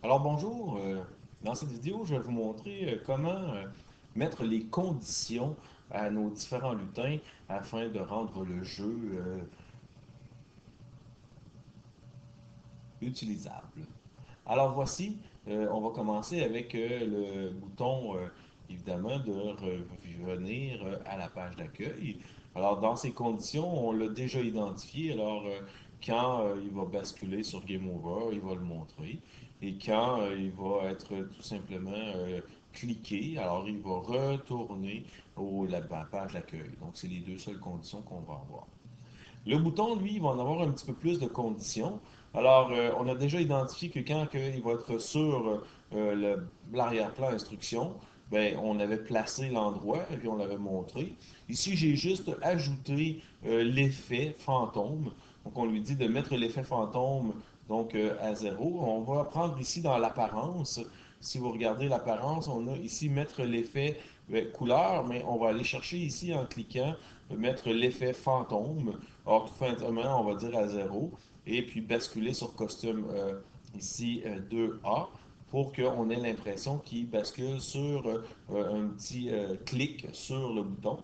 Alors bonjour, dans cette vidéo, je vais vous montrer comment mettre les conditions à nos différents lutins afin de rendre le jeu utilisable. Alors voici, on va commencer avec le bouton, évidemment, de revenir à la page d'accueil. Alors dans ces conditions, on l'a déjà identifié. Alors quand il va basculer sur Game Over, il va le montrer. Et quand il va être tout simplement cliqué, alors il va retourner la page d'accueil. Donc c'est les deux seules conditions qu'on va avoir. Le bouton, lui, il va en avoir un petit peu plus de conditions. Alors, on a déjà identifié que quand il va être sur l'arrière-plan instruction, ben, on avait placé l'endroit et puis on l'avait montré. Ici, j'ai juste ajouté l'effet fantôme. Donc, on lui dit de mettre l'effet fantôme donc, à 0. On va prendre ici dans l'apparence. Si vous regardez l'apparence, on a ici mettre l'effet couleur, mais on va aller chercher ici en cliquant mettre l'effet fantôme. Or, tout simplement, on va dire à 0 et puis basculer sur costume ici 2A pour qu'on ait l'impression qu'il bascule sur un petit clic sur le bouton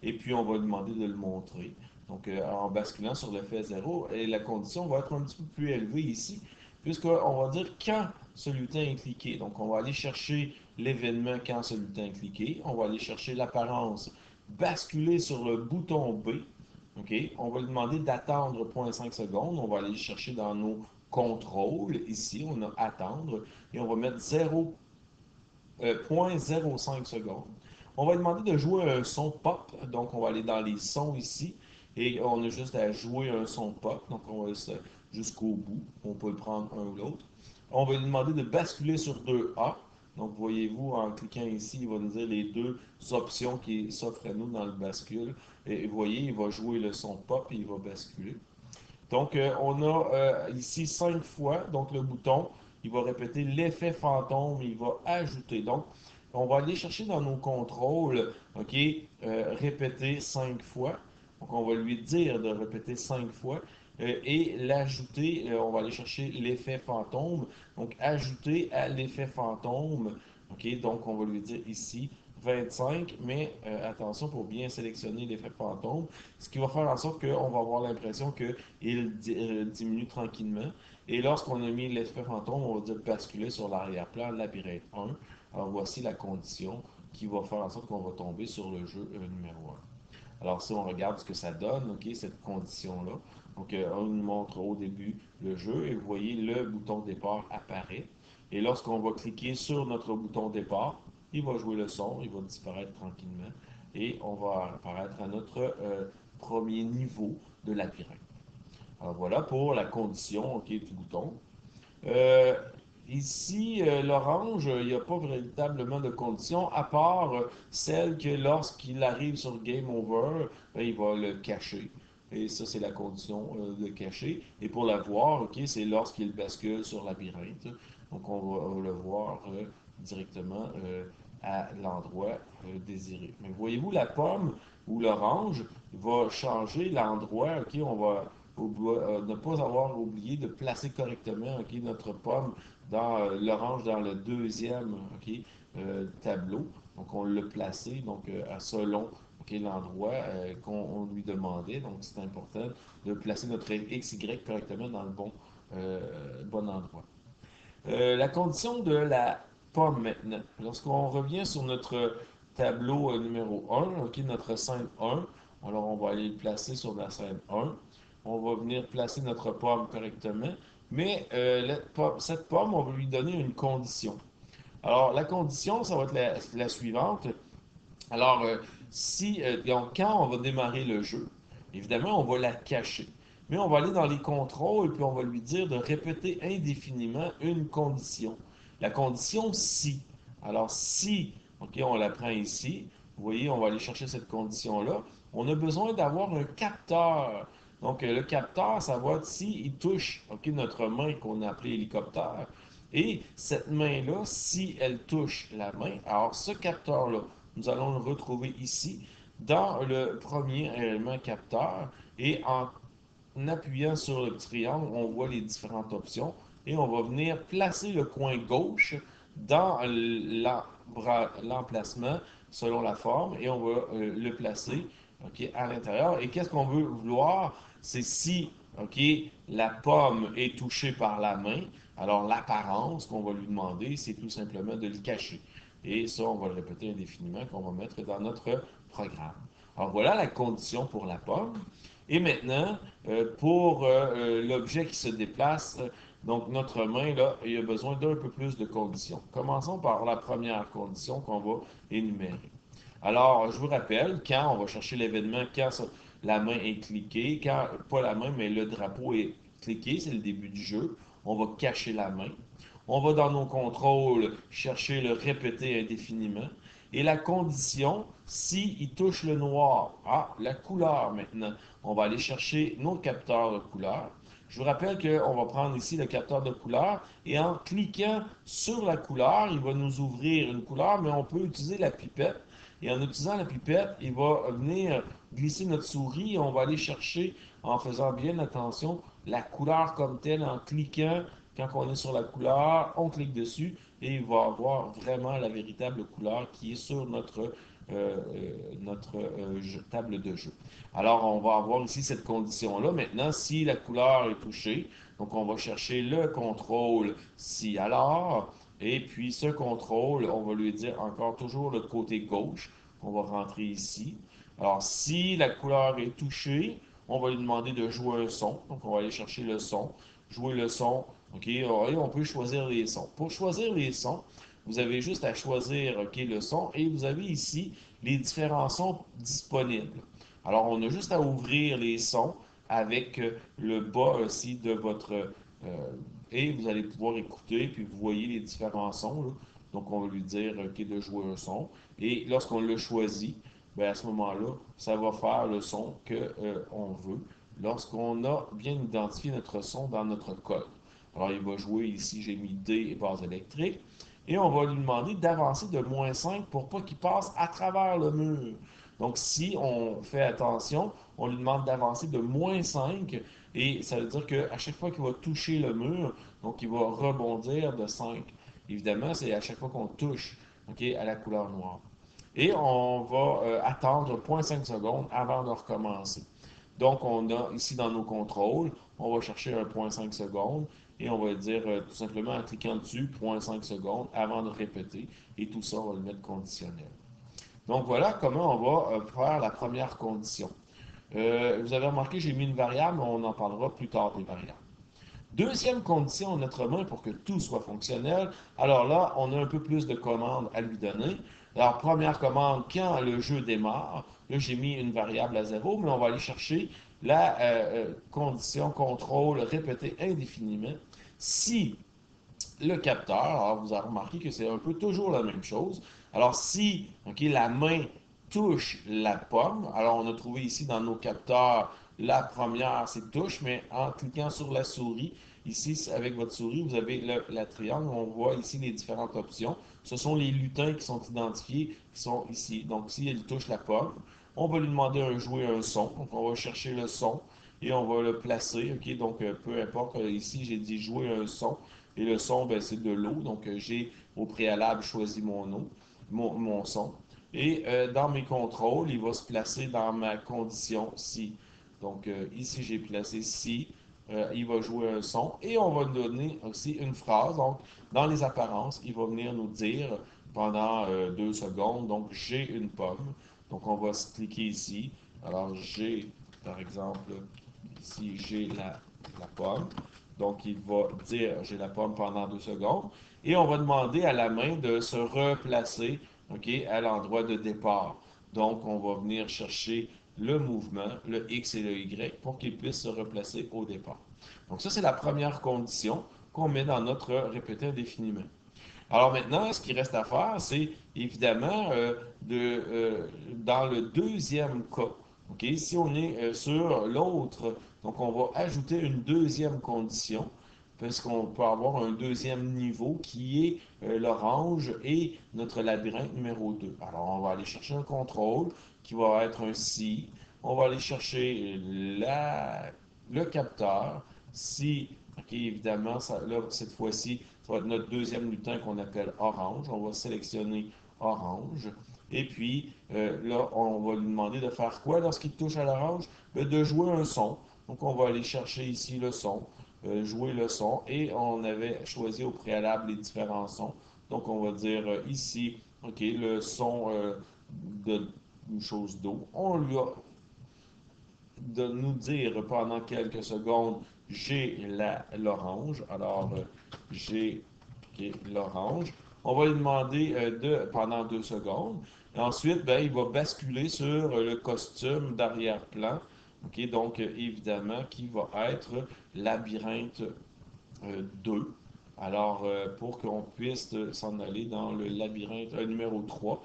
et puis on va lui demander de le montrer. Donc, en basculant sur l'effet 0, et la condition va être un petit peu plus élevée ici, puisqu'on va dire quand ce lutin est cliqué. Donc, on va aller chercher l'événement quand ce lutin est cliqué. On va aller chercher l'apparence, basculer sur le bouton B. OK? On va lui demander d'attendre 0,5 secondes. On va aller chercher dans nos contrôles. Ici, on a attendre et on va mettre 0,05 secondes. On va lui demander de jouer un son pop. Donc, on va aller dans les sons ici et on a juste à jouer un son pop. Donc, on va jusqu'au bout. On peut le prendre un ou l'autre. On va lui demander de basculer sur 2A. Donc, voyez-vous, en cliquant ici, il va nous dire les deux options qui s'offrent à nous dans le bascule. Et vous voyez, il va jouer le son pop et il va basculer. Donc, on a ici 5 fois, donc le bouton, il va répéter l'effet fantôme, il va ajouter. Donc, on va aller chercher dans nos contrôles, OK, répéter 5 fois. Donc, on va lui dire de répéter 5 fois. Et l'ajouter, on va aller chercher l'effet fantôme. Donc, ajouter à l'effet fantôme. OK, donc on va lui dire ici 25, mais attention pour bien sélectionner l'effet fantôme, ce qui va faire en sorte qu'on va avoir l'impression qu'il diminue tranquillement. Et lorsqu'on a mis l'effet fantôme, on va dire basculer sur l'arrière-plan labyrinthe 1. Alors voici la condition qui va faire en sorte qu'on va tomber sur le jeu numéro 1. Alors si on regarde ce que ça donne, ok, cette condition-là, donc on nous montre au début le jeu et vous voyez le bouton départ apparaît. Et lorsqu'on va cliquer sur notre bouton départ, il va jouer le son, il va disparaître tranquillement et on va apparaître à notre premier niveau de labyrinthe. Alors voilà pour la condition ok, du bouton. Euh, Ici, l'orange, il n'y a pas véritablement de condition, à part celle que lorsqu'il arrive sur Game Over, ben, il va le cacher. Et ça, c'est la condition de cacher. Et pour la voir, ok, c'est lorsqu'il bascule sur labyrinthe. Donc, on va le voir directement à l'endroit désiré. Mais voyez-vous, la pomme ou l'orange va changer l'endroit. Ok, on va ne pas avoir oublié de placer correctement ok, notre pomme dans l'orange dans le deuxième ok, tableau. Donc, on l'a placé donc, selon ok, l'endroit qu'on lui demandait. Donc, c'est important de placer notre XY correctement dans le bon endroit. La condition de la pomme maintenant. Lorsqu'on revient sur notre tableau numéro 1, ok, notre scène 1, alors on va aller le placer sur la scène 1. On va venir placer notre pomme correctement. Mais cette pomme, on va lui donner une condition. Alors, la condition, ça va être la suivante. Alors, donc, quand on va démarrer le jeu, évidemment, on va la cacher. Mais on va aller dans les contrôles, puis on va lui dire de répéter indéfiniment une condition. La condition si. Alors, si, OK, on la prend ici. Vous voyez, on va aller chercher cette condition-là. On a besoin d'avoir un capteur. Donc, le capteur, ça va être si il touche, OK, notre main qu'on a appelée hélicoptère. Et cette main-là, si elle touche la main, alors ce capteur-là, nous allons le retrouver ici dans le premier élément capteur et en appuyant sur le triangle, on voit les différentes options. et on va venir placer le coin gauche dans l'emplacement selon la forme et on va le placer à l'intérieur. Et qu'est-ce qu'on veut vouloir? C'est si la pomme est touchée par la main, alors l'apparence qu'on va lui demander, c'est tout simplement de le cacher. Et ça, on va le répéter indéfiniment qu'on va mettre dans notre programme. Alors voilà la condition pour la pomme. Et maintenant, pour l'objet qui se déplace, donc notre main, là, il y a besoin d'un peu plus de conditions. Commençons par la première condition qu'on va énumérer. Alors, je vous rappelle, quand on va chercher l'événement, quand la main est cliquée, quand, pas la main, mais le drapeau est cliqué, c'est le début du jeu, on va cacher la main. On va dans nos contrôles chercher le répéter indéfiniment. Et la condition, s'il touche le noir, la couleur maintenant, on va aller chercher nos capteurs de couleur. Je vous rappelle qu'on va prendre ici le capteur de couleur et en cliquant sur la couleur, il va nous ouvrir une couleur, mais on peut utiliser la pipette. Et en utilisant la pipette, il va venir glisser notre souris et on va aller chercher, en faisant bien attention, la couleur comme telle, en cliquant. Quand on est sur la couleur, on clique dessus et il va avoir vraiment la véritable couleur qui est sur notre table de jeu. Alors, on va avoir ici cette condition-là. Maintenant, si la couleur est touchée, donc on va chercher le contrôle si alors, et puis ce contrôle, on va lui dire encore toujours le côté gauche, on va rentrer ici. Alors, si la couleur est touchée, on va lui demander de jouer un son. Donc, on va aller chercher le son, jouer le son. OK, et on peut choisir les sons. Pour choisir les sons, vous avez juste à choisir le son et vous avez ici les différents sons disponibles. Alors, on a juste à ouvrir les sons avec le bas aussi de votre... et vous allez pouvoir écouter, puis vous voyez les différents sons, là. Donc, on va lui dire de jouer un son. Et lorsqu'on le choisit, ben à ce moment-là, ça va faire le son qu'on veut lorsqu'on a bien identifié notre son dans notre code. Alors, il va jouer ici, j'ai mis D et base électrique. Et on va lui demander d'avancer de -5 pour pas qu'il passe à travers le mur. Donc, si on fait attention, on lui demande d'avancer de -5 et ça veut dire qu'à chaque fois qu'il va toucher le mur, donc il va rebondir de 5. Évidemment, c'est à chaque fois qu'on touche à la couleur noire. Et on va attendre 0,5 secondes avant de recommencer. Donc, on a ici dans nos contrôles, on va chercher un 0,5 secondes et on va dire tout simplement en cliquant dessus, 0,5 secondes avant de répéter. Et tout ça, on va le mettre conditionnel. Donc, voilà comment on va faire la première condition. Vous avez remarqué, j'ai mis une variable, on en parlera plus tard des variables. Deuxième condition, notre main pour que tout soit fonctionnel. Alors là, on a un peu plus de commandes à lui donner. Alors, première commande, quand le jeu démarre, là, j'ai mis une variable à 0, mais on va aller chercher la condition contrôle répétée indéfiniment. Si le capteur, alors vous avez remarqué que c'est un peu toujours la même chose. Alors, si la main touche la pomme, alors on a trouvé ici dans nos capteurs, la première c'est touche, mais en cliquant sur la souris, ici avec votre souris, vous avez la triangle, on voit ici les différentes options. Ce sont les lutins qui sont identifiés, qui sont ici. Donc, si elle touche la pomme, on va lui demander de jouer un son. Donc, on va chercher le son et on va le placer. Donc, peu importe, ici j'ai dit jouer un son. Et le son, ben, c'est de l'eau. Donc, j'ai au préalable choisi mon eau, mon son. Et dans mes contrôles, il va se placer dans ma condition si. Donc, ici, j'ai placé si. Il va jouer un son. Et on va donner aussi une phrase. Donc, dans les apparences, il va venir nous dire pendant 2 secondes. Donc, j'ai une pomme. Donc, on va se cliquer ici. Alors, j'ai, par exemple, ici, j'ai la pomme. Donc, il va dire j'ai la pomme pendant 2 secondes. Et on va demander à la main de se replacer à l'endroit de départ. Donc, on va venir chercher le mouvement, le X et le Y, pour qu'il puisse se replacer au départ. Donc, ça, c'est la première condition qu'on met dans notre répété indéfiniment. Alors maintenant, ce qui reste à faire, c'est évidemment dans le deuxième cas, si on est sur l'autre, donc on va ajouter une deuxième condition, parce qu'on peut avoir un deuxième niveau qui est l'orange et notre labyrinthe numéro 2. Alors on va aller chercher un contrôle qui va être un si, on va aller chercher le capteur, si évidemment, là, cette fois-ci, ça va être notre deuxième lutin qu'on appelle orange. On va sélectionner orange. Et puis, là, on va lui demander de faire quoi lorsqu'il touche à l'orange? Ben, de jouer un son. Donc, on va aller chercher ici le son, jouer le son. Et on avait choisi au préalable les différents sons. Donc, on va dire ici, OK, le son d'une chose d'eau. On lui a de nous dire pendant quelques secondes, j'ai l'orange. Alors, j'ai l'orange. On va lui demander pendant 2 secondes. Et ensuite, ben, il va basculer sur le costume d'arrière-plan. OK, donc, évidemment, qui va être labyrinthe 2. Alors, pour qu'on puisse s'en aller dans le labyrinthe numéro 3,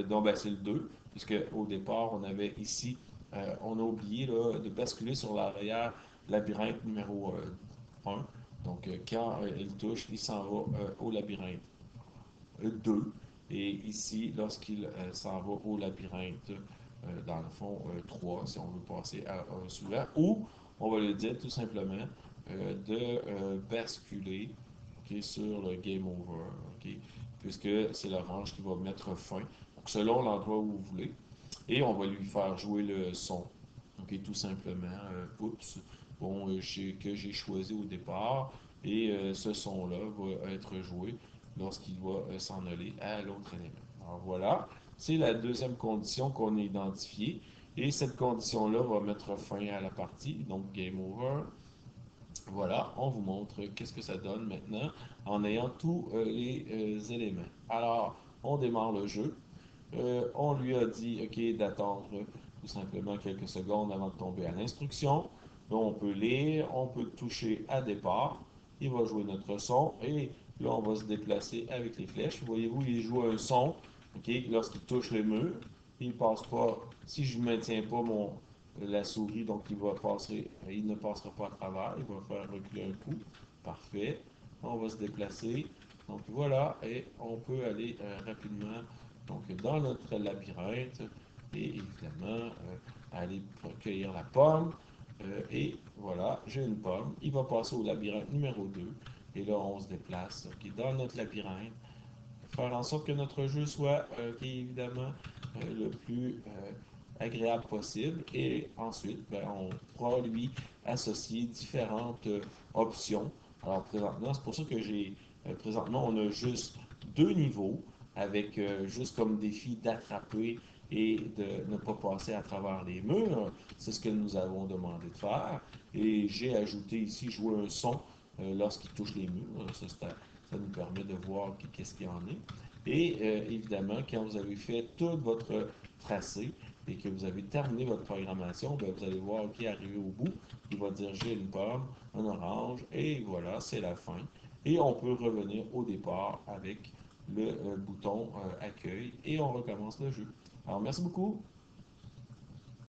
donc ben, c'est le 2, puisque au départ, on avait ici, on a oublié là, de basculer sur l'arrière labyrinthe numéro 1. Donc, quand il touche, il s'en va au labyrinthe 2. Et ici, lorsqu'il s'en va au labyrinthe, dans le fond, 3, si on veut passer à un suivant, ou on va le dire tout simplement de basculer okay, sur le Game Over, okay, puisque c'est l'orange qui va mettre fin, donc, selon l'endroit où vous voulez. Et on va lui faire jouer le son, okay, tout simplement, oups, bon, que j'ai choisi au départ. Et ce son-là va être joué lorsqu'il va s'en aller à l'autre élément. Alors voilà, c'est la deuxième condition qu'on a identifiée. Et cette condition-là va mettre fin à la partie, donc Game Over. Voilà, on vous montre qu'est-ce que ça donne maintenant en ayant tous les éléments. Alors, on démarre le jeu. On lui a dit, OK, d'attendre tout simplement quelques secondes avant de tomber à l'instruction. Là, on peut lire, on peut toucher à départ. Il va jouer notre son et là, on va se déplacer avec les flèches. Voyez-vous, il joue un son, OK, lorsqu'il touche le mur. Il passe pas, si je ne maintiens pas la souris, donc il ne passera pas à travers. Il va faire reculer un coup. Parfait. On va se déplacer. Donc voilà, et on peut aller rapidement donc, dans notre labyrinthe, et évidemment, aller cueillir la pomme. Et voilà, j'ai une pomme. Il va passer au labyrinthe numéro 2. Et là, on se déplace dans notre labyrinthe. Faire en sorte que notre jeu soit, évidemment, le plus agréable possible. Et ensuite, ben, on pourra lui associer différentes options. Alors, présentement, c'est pour ça que présentement, on a juste 2 niveaux avec juste comme défi d'attraper et de ne pas passer à travers les murs. C'est ce que nous avons demandé de faire. Et j'ai ajouté ici jouer un son lorsqu'il touche les murs. Ça nous permet de voir qu'est-ce qu'il y en est. Et évidemment, quand vous avez fait tout votre tracé et que vous avez terminé votre programmation, ben, vous allez voir qui est arrivé au bout. Il va dire j'ai une pomme, un orange, et voilà, c'est la fin. Et on peut revenir au départ avec le bouton accueil et on recommence le jeu. Alors, merci beaucoup.